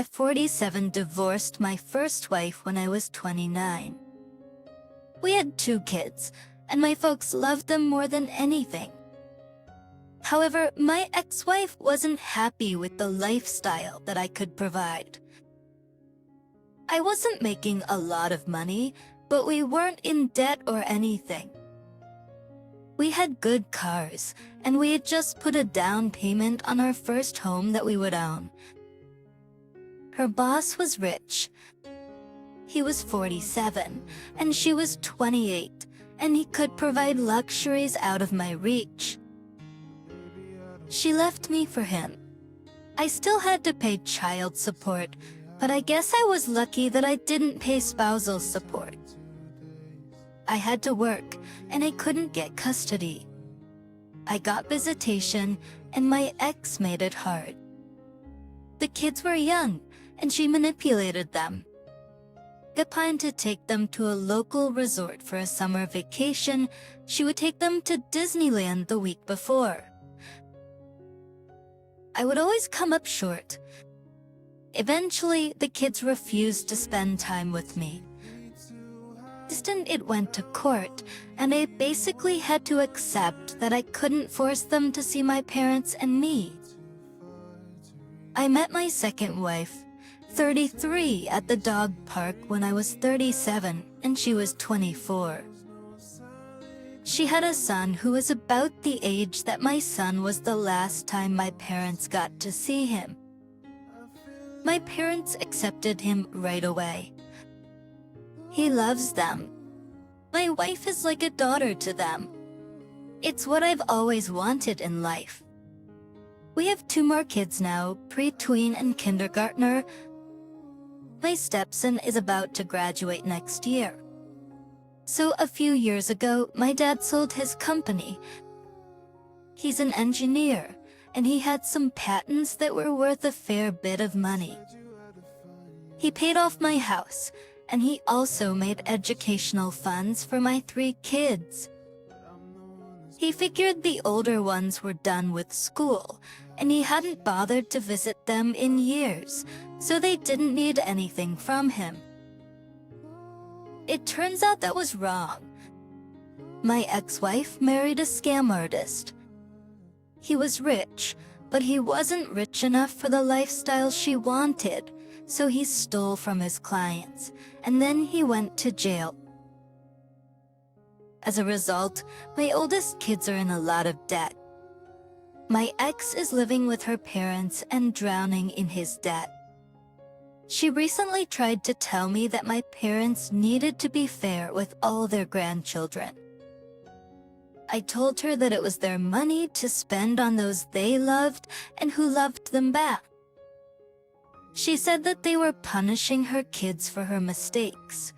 I 47 divorced my first wife when I was 29. We had 2 kids, and my folks loved them more than anything. However, my ex-wife wasn't happy with the lifestyle that I could provide. I wasn't making a lot of money, but we weren't in debt or anything. We had good cars, and we had just put a down payment on our first home that we would own. Her boss was rich. He was 47, and she was 28, and he could provide luxuries out of my reach. She left me for him. I still had to pay child support, but I guess I was lucky that I didn't pay spousal support. I had to work, and I couldn't get custody. I got visitation, and my ex made it hard. The kids were young, and she manipulated them. Upon to take them to a local resort for a summer vacation, she would take them to Disneyland the week before. I would always come up short. Eventually, the kids refused to spend time with me. It went to court, and I basically had to accept that I couldn't force them to see my parents and me. I met my second wife, 33, at the dog park when I was 37 and she was 24. She had a son who was about the age that my son was the last time my parents got to see him. My parents accepted him right away. He loves them. My wife is like a daughter to them. It's what I've always wanted in life. We have 2 more kids now, pre-tween and kindergartner. My stepson is about to graduate next year. So a few years ago, my dad sold his company. He's an engineer, and he had some patents that were worth a fair bit of money. He paid off my house, and he also made educational funds for my 3 kids. He figured the older ones were done with school, and he hadn't bothered to visit them in years, so they didn't need anything from him. It turns out that was wrong. My ex-wife married a scam artist. He was rich, but he wasn't rich enough for the lifestyle she wanted, so he stole from his clients, and then he went to jail. As a result, my oldest kids are in a lot of debt. My ex is living with her parents and drowning in his debt. She recently tried to tell me that my parents needed to be fair with all their grandchildren. I told her that it was their money to spend on those they loved and who loved them back. She said that they were punishing her kids for her mistakes.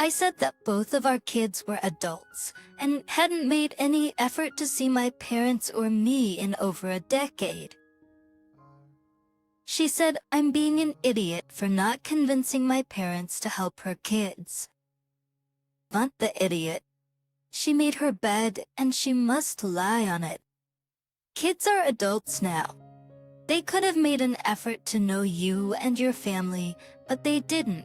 I said that both of our kids were adults and hadn't made any effort to see my parents or me in over a decade. She said I'm being an idiot for not convincing my parents to help her kids. Not the idiot. She made her bed and she must lie on it. Kids are adults now. They could have made an effort to know you and your family, but they didn't.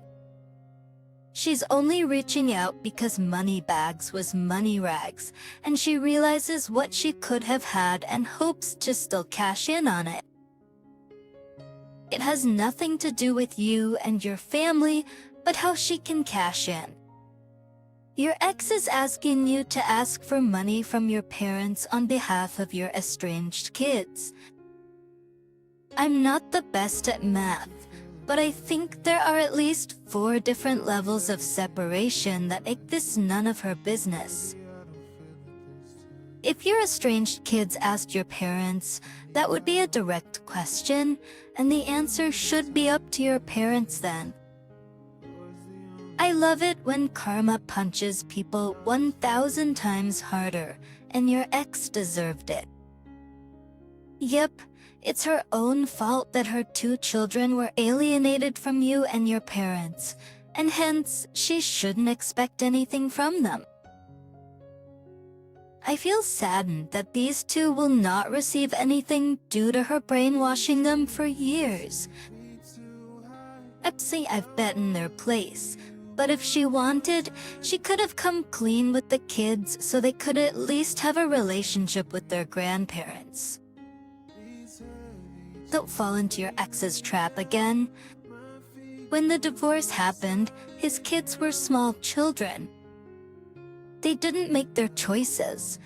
She's only reaching out because Moneybags was money rags, and she realizes what she could have had and hopes to still cash in on it. It has nothing to do with you and your family, but how she can cash in. Your ex is asking you to ask for money from your parents on behalf of your estranged kids. I'm not the best at math, but I think there are at least 4 different levels of separation that make this none of her business. If your estranged kids asked your parents, that would be a direct question, and the answer should be up to your parents then. I love it when karma punches people 1,000 times harder, and your ex deserved it. Yep, it's her own fault that her 2 children were alienated from you and your parents, and hence, she shouldn't expect anything from them. I feel saddened that these 2 will not receive anything due to her brainwashing them for years. Epsy, I've bet in their place. But if she wanted, she could have come clean with the kids so they could at least have a relationship with their grandparents. Don't fall into your ex's trap again. When the divorce happened, his kids were small children. They didn't make their choices.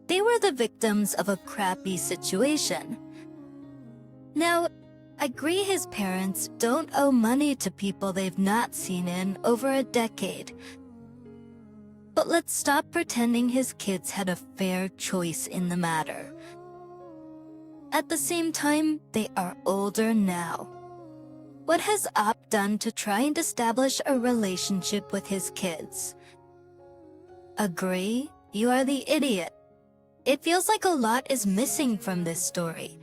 They were the victims of a crappy situation. Now, I agree his parents don't owe money to people they've not seen in over a decade. But let's stop pretending his kids had a fair choice in the matter. At the same time, they are older now. What has Op done to try and establish a relationship with his kids? Agree? You are the idiot. It feels like a lot is missing from this story.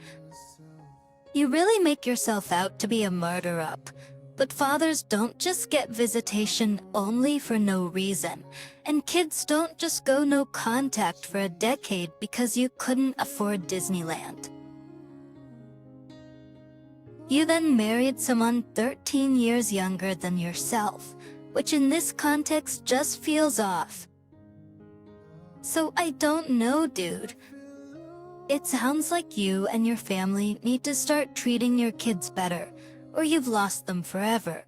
You really make yourself out to be a murder-up, but fathers don't just get visitation only for no reason, and kids don't just go no contact for a decade because you couldn't afford Disneyland. You then married someone 13 years younger than yourself, which in this context just feels off. So I don't know, dude. It sounds like you and your family need to start treating your kids better, or you've lost them forever.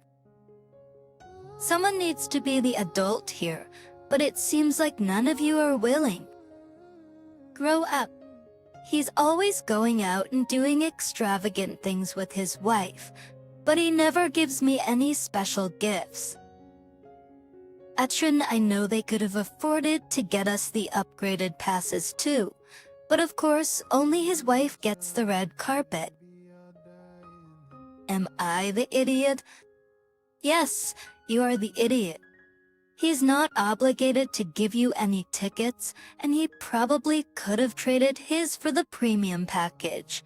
Someone needs to be the adult here, but it seems like none of you are willing. Grow up. He's always going out and doing extravagant things with his wife, but he never gives me any special gifts. Atrin, I know they could have afforded to get us the upgraded passes too, but of course, only his wife gets the red carpet. Am I the idiot? Yes, you are the idiot. He's not obligated to give you any tickets, and he probably could have traded his for the premium package.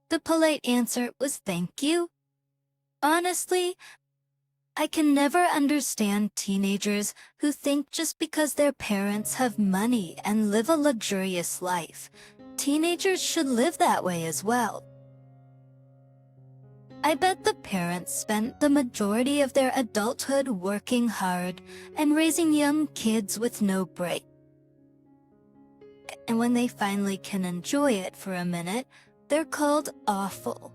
The polite answer was thank you. Honestly, I can never understand teenagers who think just because their parents have money and live a luxurious life, teenagers should live that way as well. I bet the parents spent the majority of their adulthood working hard and raising young kids with no break. And when they finally can enjoy it for a minute, they're called awful.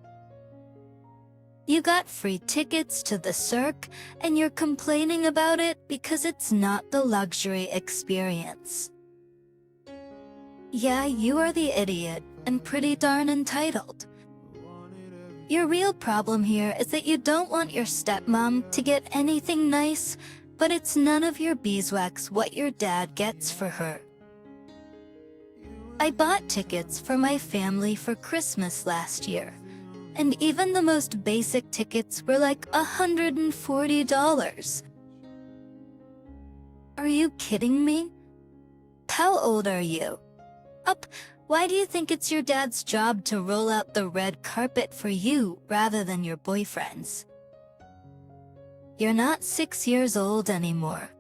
You got free tickets to the Cirque, and you're complaining about it because it's not the luxury experience. Yeah, you are the idiot, and pretty darn entitled. Your real problem here is that you don't want your stepmom to get anything nice, but it's none of your beeswax what your dad gets for her. I bought tickets for my family for Christmas last year, and even the most basic tickets were like $140. Are you kidding me? How old are you? Up. Why do you think it's your dad's job to roll out the red carpet for you rather than your boyfriend's? You're not 6 years old anymore.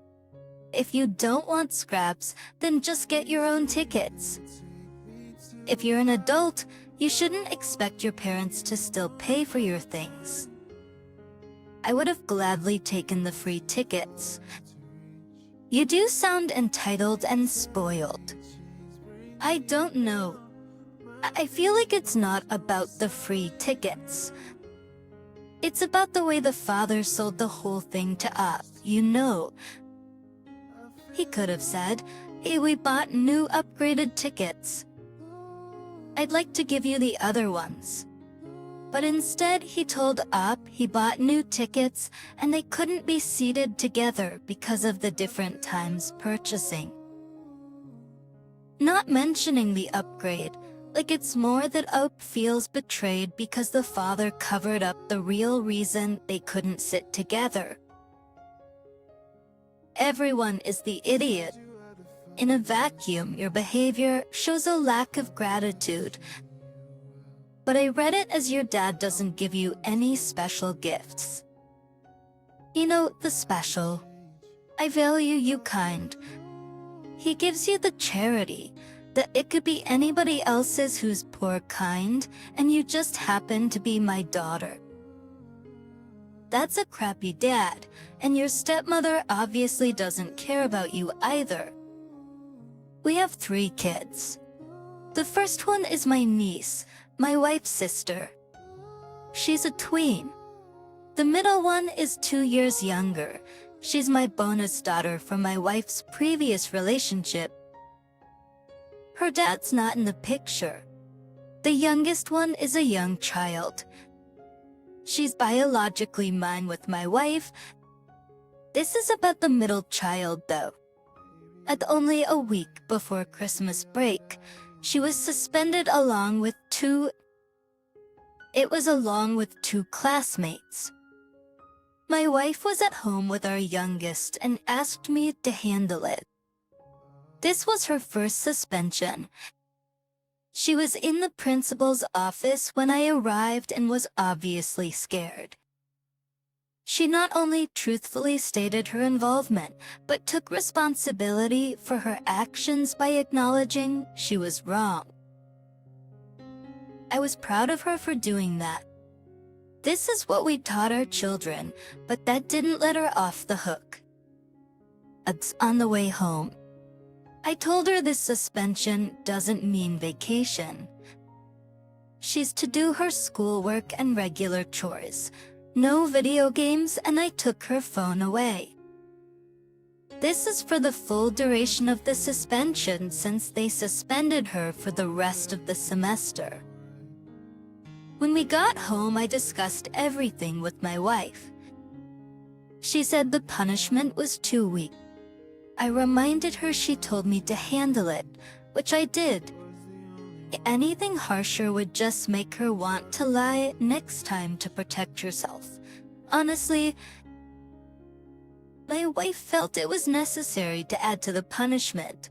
If you don't want scraps, then just get your own tickets. If you're an adult, you shouldn't expect your parents to still pay for your things. I would have gladly taken the free tickets. You do sound entitled and spoiled. I don't know. I feel like it's not about the free tickets. It's about the way the father sold the whole thing to us, you know. He could have said, "Hey, we bought new upgraded tickets. I'd like to give you the other ones." But instead, he told Up he bought new tickets and they couldn't be seated together because of the different times purchasing. Not mentioning the upgrade, like it's more that Up feels betrayed because the father covered up the real reason they couldn't sit together. Everyone is the idiot. In a vacuum, your behavior shows a lack of gratitude. But I read it as your dad doesn't give you any special gifts. You know, the special. I value you kind. He gives you the charity, that it could be anybody else's who's poor kind, and you just happen to be my daughter. that's a crappy dad, and your stepmother obviously doesn't care about you either. We have 3 kids. The first one is my niece, my wife's sister. She's a tween. The middle one is 2 years younger. She's my bonus daughter from my wife's previous relationship. Her dad's not in the picture. The youngest one is a young child. She's biologically mine with my wife. This is about the middle child, though. At only a week before Christmas break, she was suspended along with two classmates. My wife was at home with our youngest and asked me to handle it. This was her first suspension. She was in the principal's office when I arrived and was obviously scared. She not only truthfully stated her involvement, but took responsibility for her actions by acknowledging she was wrong. I was proud of her for doing that. This is what we taught our children, but that didn't let her off the hook. On the way home, I told her this suspension doesn't mean vacation. She's to do her schoolwork and regular chores. No video games, and I took her phone away. This is for the full duration of the suspension since they suspended her for the rest of the semester. When we got home, I discussed everything with my wife. She said the punishment was too weak. I reminded her she told me to handle it, which I did. Anything harsher would just make her want to lie next time to protect herself. Honestly, my wife felt it was necessary to add to the punishment.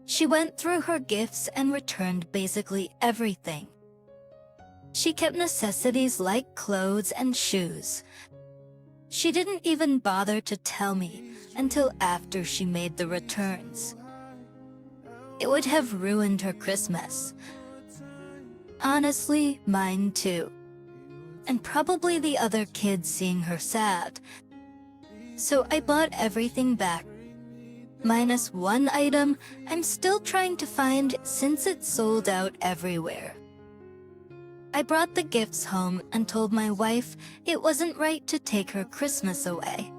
She went through her gifts and returned basically everything. She kept necessities like clothes and shoes. She didn't even bother to tell me until after she made the returns. It would have ruined her Christmas. Honestly, mine too. And probably the other kids seeing her sad. So I bought everything back. Minus one item I'm still trying to find since it's sold out everywhere. I brought the gifts home and told my wife it wasn't right to take her Christmas away.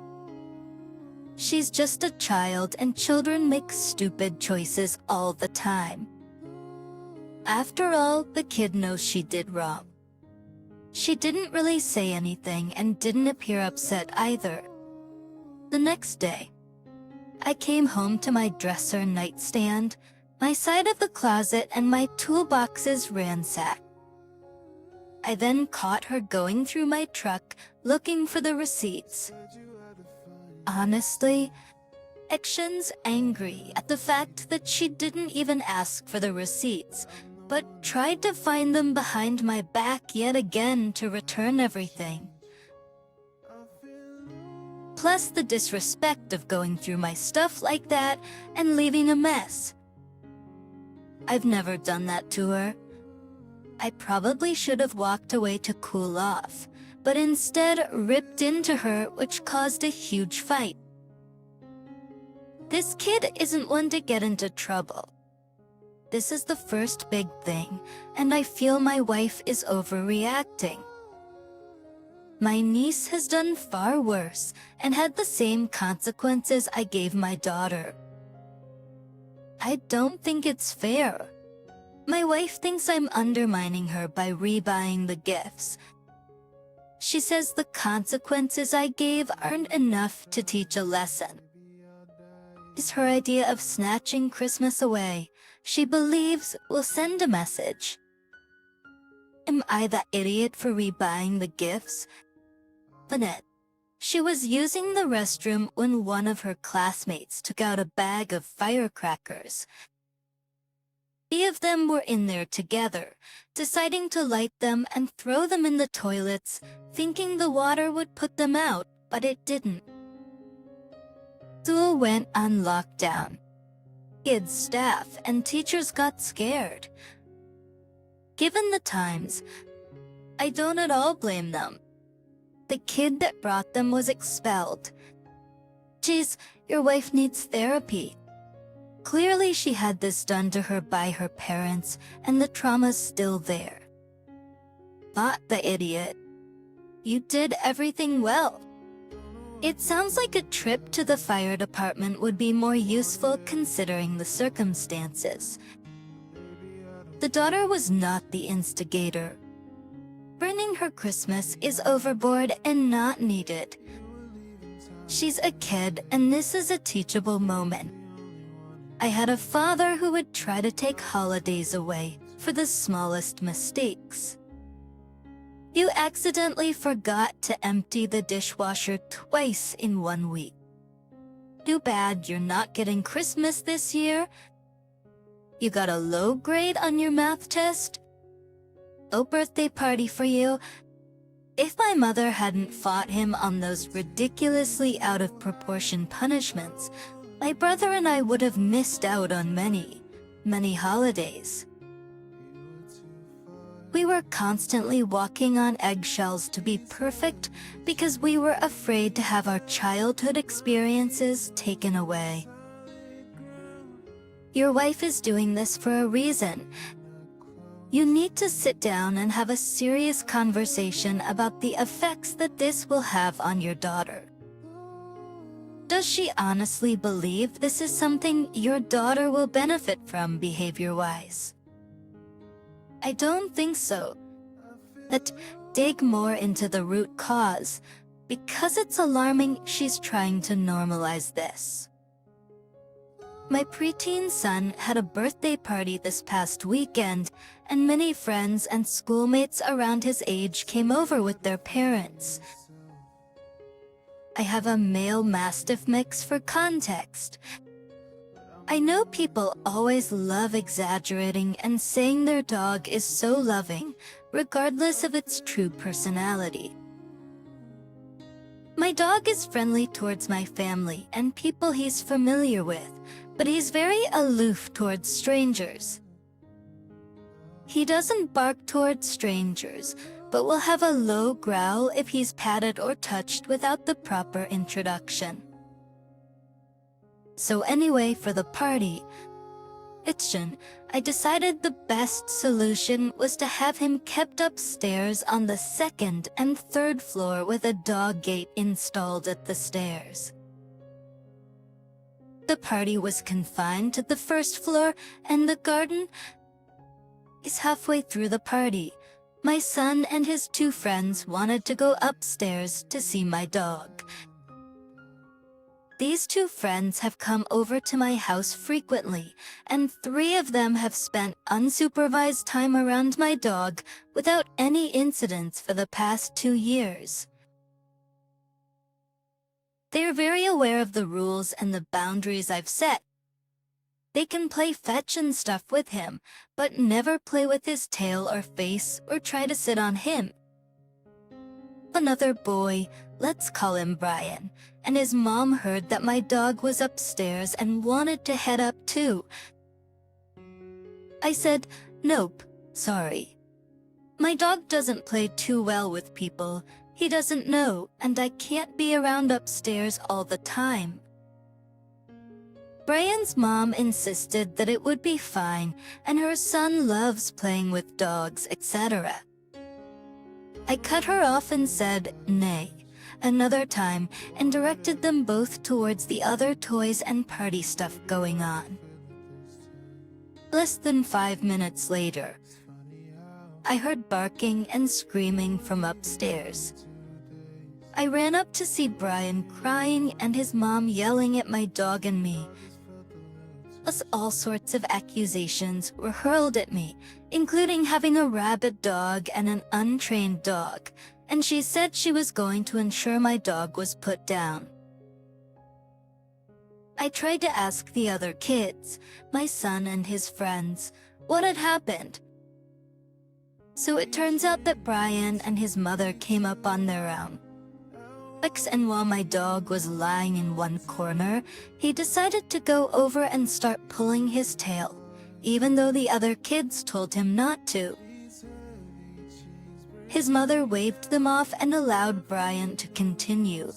She's just a child and children make stupid choices all the time. After all, the kid knows she did wrong. She didn't really say anything and didn't appear upset either. The next day, I came home to my dresser nightstand, my side of the closet, and my toolboxes ransacked. I then caught her going through my truck looking for the receipts. Honestly, actions angry at the fact that she didn't even ask for the receipts, but tried to find them behind my back yet again to return everything. Plus the disrespect of going through my stuff like that and leaving a mess. I've never done that to her. I probably should have walked away to cool off, but instead ripped into her, which caused a huge fight. This kid isn't one to get into trouble. This is the first big thing, and I feel my wife is overreacting. My niece has done far worse and had the same consequences I gave my daughter. I don't think it's fair. My wife thinks I'm undermining her by rebuying the gifts. She says the consequences I gave aren't enough to teach a lesson. It's her idea of snatching Christmas away. She believes will send a message. Am I the idiot for rebuying the gifts? Lynette. She was using the restroom when one of her classmates took out a bag of firecrackers. 3 of them were in there together, deciding to light them and throw them in the toilets, thinking the water would put them out, but it didn't. School went on lockdown. Kids, staff, and teachers got scared. Given the times, I don't at all blame them. the kid that brought them was expelled. Geez, your wife needs therapy. Clearly she had this done to her by her parents, and the trauma's still there. Not the idiot. You did everything well. It sounds like a trip to the fire department would be more useful considering the circumstances. The daughter was not the instigator. Burning her Christmas is overboard and not needed. She's a kid, and this is a teachable moment. I had a father who would try to take holidays away for the smallest mistakes. You accidentally forgot to empty the dishwasher twice in 1 week. Too bad you're not getting Christmas this year. You got a low grade on your math test? No birthday party for you. If my mother hadn't fought him on those ridiculously out of proportion punishments, my brother and I would have missed out on many, many holidays. We were constantly walking on eggshells to be perfect because we were afraid to have our childhood experiences taken away. Your wife is doing this for a reason. You need to sit down and have a serious conversation about the effects that this will have on your daughter. Does she honestly believe this is something your daughter will benefit from behavior-wise? I don't think so. But dig more into the root cause, because it's alarming she's trying to normalize this. My preteen son had a birthday party this past weekend, and many friends and schoolmates around his age came over with their parents. I have a male mastiff mix for context. I know people always love exaggerating and saying their dog is so loving, regardless of its true personality. My dog is friendly towards my family and people he's familiar with, but he's very aloof towards strangers. He doesn't bark towards strangers, but will have a low growl if he's patted or touched without the proper introduction. So anyway, for the party, I decided the best solution was to have him kept upstairs on the 2nd and 3rd floor with a dog gate installed at the stairs. The party was confined to the 1st floor, and the garden is halfway through the party. My son and his 2 friends wanted to go upstairs to see my dog. These 2 friends have come over to my house frequently, and 3 of them have spent unsupervised time around my dog without any incidents for the past 2 years. They're very aware of the rules and the boundaries I've set. They can play fetch and stuff with him, but never play with his tail or face or try to sit on him. Another boy, let's call him Brian, and his mom heard that my dog was upstairs and wanted to head up too. I said, nope, sorry. My dog doesn't play too well with people. He doesn't know, and I can't be around upstairs all the time. Brian's mom insisted that it would be fine, and her son loves playing with dogs, etc. I cut her off and said, nay, another time, and directed them both towards the other toys and party stuff going on. Less than 5 minutes later, I heard barking and screaming from upstairs. I ran up to see Brian crying and his mom yelling at my dog and me. Plus, all sorts of accusations were hurled at me, including having a rabid dog and an untrained dog, and she said she was going to ensure my dog was put down. I tried to ask the other kids, my son and his friends, what had happened. So it turns out that Brian and his mother came up on their own. And while my dog was lying in one corner, he decided to go over and start pulling his tail, even though the other kids told him not to. His mother waved them off and allowed Brian to continue.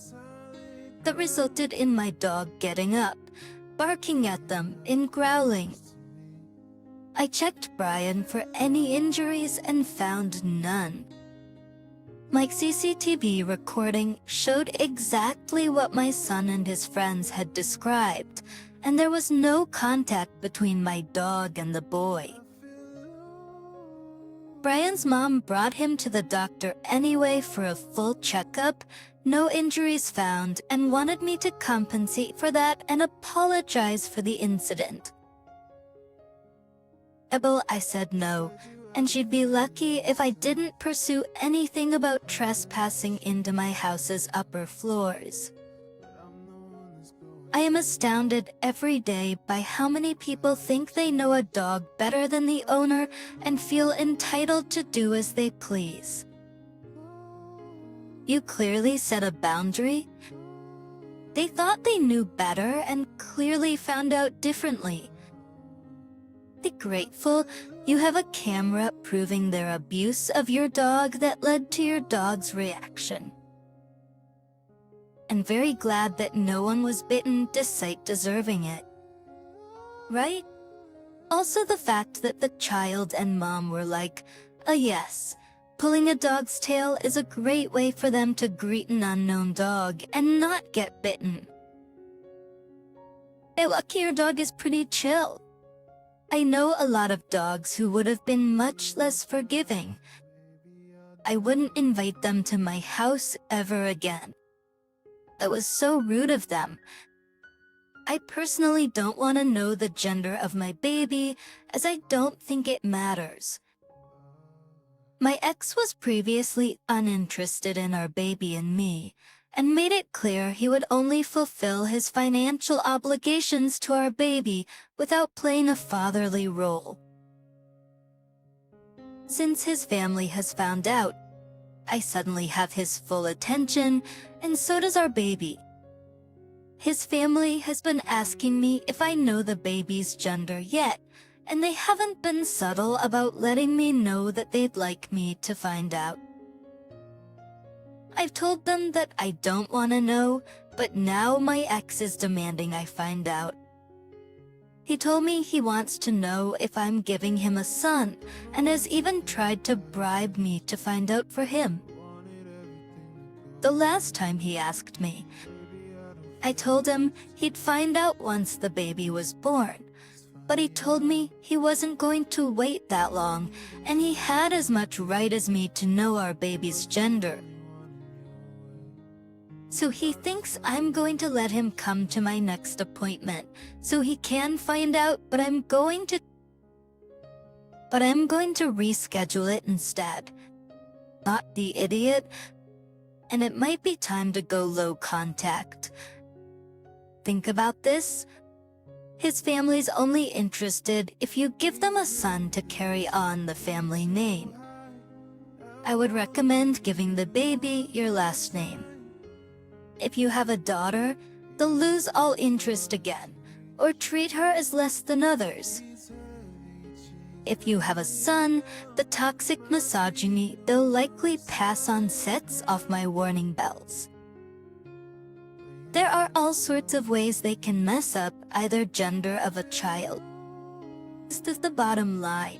That resulted in my dog getting up, barking at them, and growling. I checked Brian for any injuries and found none. My CCTV recording showed exactly what my son and his friends had described, and there was no contact between my dog and the boy. Brian's mom brought him to the doctor anyway for a full checkup, no injuries found, and wanted me to compensate for that and apologize for the incident. I said no, and she'd be lucky if I didn't pursue anything about trespassing into my house's upper floors. I am astounded every day by how many people think they know a dog better than the owner and feel entitled to do as they please. You clearly set a boundary. They thought they knew better and clearly found out differently. Be grateful you have a camera proving their abuse of your dog that led to your dog's reaction. And very glad that no one was bitten despite deserving it. Right? Also the fact that the child and mom were like, yes, pulling a dog's tail is a great way for them to greet an unknown dog and not get bitten. Hey, lucky your dog is pretty chill. I know a lot of dogs who would have been much less forgiving. I wouldn't invite them to my house ever again. That was so rude of them. I personally don't want to know the gender of my baby, as I don't think it matters. My ex was previously uninterested in our baby and me, and made it clear he would only fulfill his financial obligations to our baby without playing a fatherly role. Since his family has found out, I suddenly have his full attention, and so does our baby. His family has been asking me if I know the baby's gender yet, and they haven't been subtle about letting me know that they'd like me to find out. I've told them that I don't want to know, but now my ex is demanding I find out. He told me he wants to know if I'm giving him a son, and has even tried to bribe me to find out for him. The last time he asked me, I told him he'd find out once the baby was born, but he told me he wasn't going to wait that long, and he had as much right as me to know our baby's gender. So he thinks I'm going to let him come to my next appointment, so he can find out, but I'm going to reschedule it instead. Not the idiot, and it might be time to go low contact. Think about this. His family's only interested if you give them a son to carry on the family name. I would recommend giving the baby your last name. If you have a daughter, they'll lose all interest again, or treat her as less than others. If you have a son, the toxic misogyny they'll likely pass on sets off my warning bells. There are all sorts of ways they can mess up either gender of a child. This is the bottom line.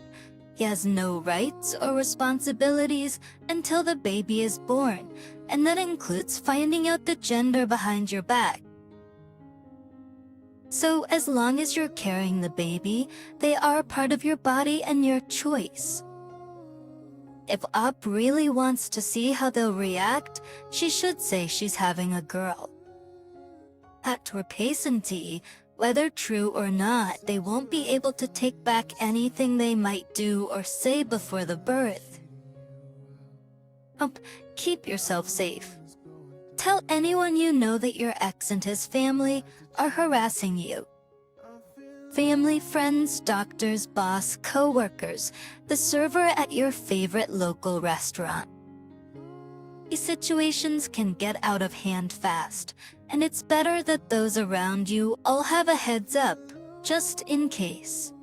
He has no rights or responsibilities until the baby is born, and that includes finding out the gender behind your back. So as long as you're carrying the baby, they are part of your body and your choice. If Op really wants to see how they'll react, she should say she's having a girl. At Torpacenty, whether true or not, they won't be able to take back anything they might do or say before the birth. Keep yourself safe. Tell anyone you know that your ex and his family are harassing you. Family, friends, doctors, boss, co-workers, the server at your favorite local restaurant. These situations can get out of hand fast, and it's better that those around you all have a heads up, just in case.